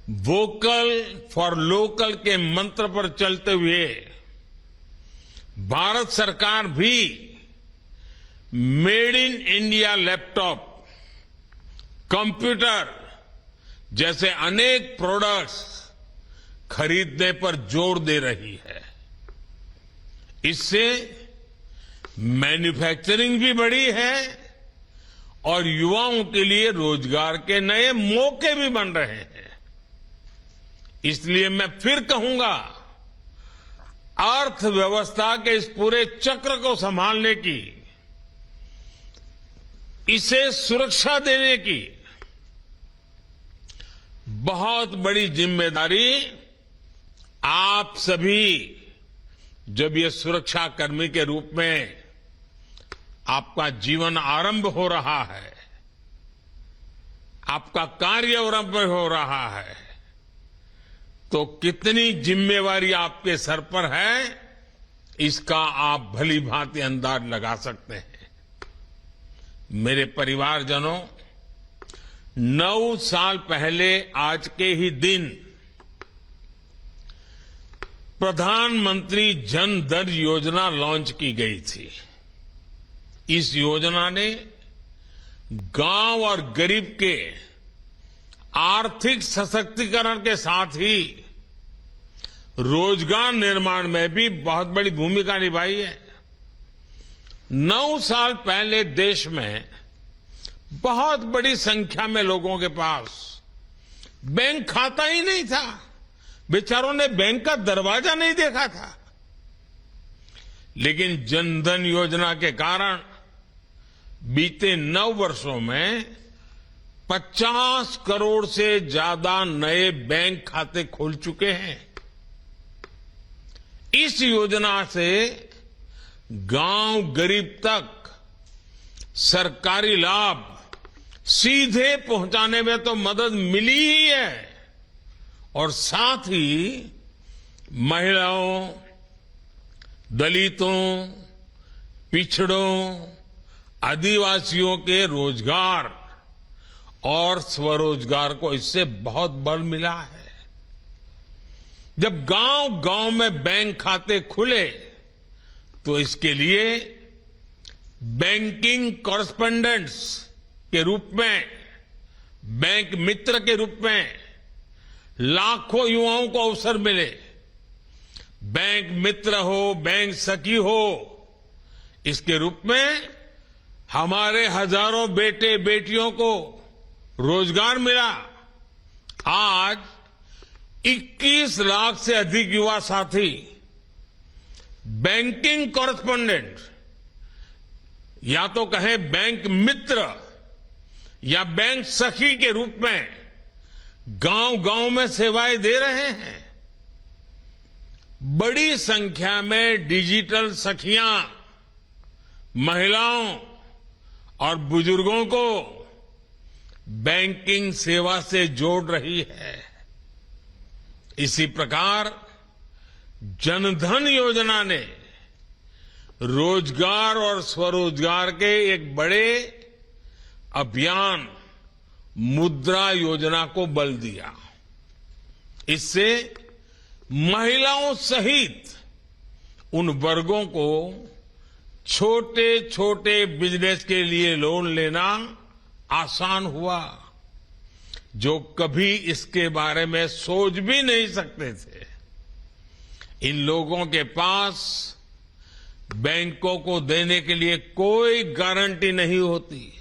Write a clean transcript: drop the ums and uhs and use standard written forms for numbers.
Vocal for local के मंत्र पर चलते हुए भारत सरकार भी made in India laptop, computer जैसे अनेक प्रोडक्ट्स खरीदने पर जोर दे रही है। इससे मैन्युफैक्चरिंग भी बढ़ी है और युवाओं के लिए रोजगार के नए मौके भी बन रहे हैं। इसलिए मैं फिर कहूंगा, अर्थव्यवस्था के इस पूरे चक्र को संभालने की, इसे सुरक्षा देने की बहुत बड़ी जिम्मेदारी आप सभी, जब ये सुरक्षा कर्मी के रूप में आपका जीवन आरंभ हो रहा है, आपका कार्य आरंभ हो रहा है, तो कितनी जिम्मेवारी आपके सर पर है, इसका आप भली भांति अंदाज लगा सकते हैं। मेरे परिवारजनों, 9 साल पहले आज के ही दिन प्रधानमंत्री जन धन योजना लॉन्च की गई थी। इस योजना ने गांव और गरीब के आर्थिक सशक्तिकरण के साथ ही रोजगार निर्माण में भी बहुत बड़ी भूमिका निभाई है। 9 साल पहले देश में बहुत बड़ी संख्या में लोगों के पास बैंक खाता ही नहीं था। बेचारों ने बैंक का दरवाजा नहीं देखा था। लेकिन जनधन योजना के कारण बीते 9 वर्षों में 50 करोड़ से ज्यादा नए बैंक खाते खुल चुके हैं। इस योजना से गांव गरीब तक सरकारी लाभ सीधे पहुंचाने में तो मदद मिली ही है, और साथ ही महिलाओं, दलितों, पिछड़ों, आदिवासियों के रोजगार और स्वरोजगार को इससे बहुत बल मिला है। जब गांव गांव में बैंक खाते खुले तो इसके लिए बैंकिंग कॉरेस्पोंडेंट्स के रूप में, बैंक मित्र के रूप में लाखों युवाओं को अवसर मिले। बैंक मित्र हो, बैंक सखी हो, इसके रूप में हमारे हजारों बेटे बेटियों को रोजगार मिला। आज 21 लाख से अधिक युवा साथी बैंकिंग कॉरेस्पोंडेंट, या तो कहें बैंक मित्र या बैंक सखी के रूप में गांव गांव में सेवाएं दे रहे हैं। बड़ी संख्या में डिजिटल सखियां महिलाओं और बुजुर्गों को बैंकिंग सेवा से जोड़ रही है। इसी प्रकार जनधन योजना ने रोजगार और स्वरोजगार के एक बड़े अभियान मुद्रा योजना को बल दिया। इससे महिलाओं सहित उन वर्गों को छोटे छोटे बिजनेस के लिए लोन लेना आसान हुआ जो कभी इसके बारे में सोच भी नहीं सकते थे। इन लोगों के पास बैंकों को देने के लिए कोई गारंटी नहीं होती।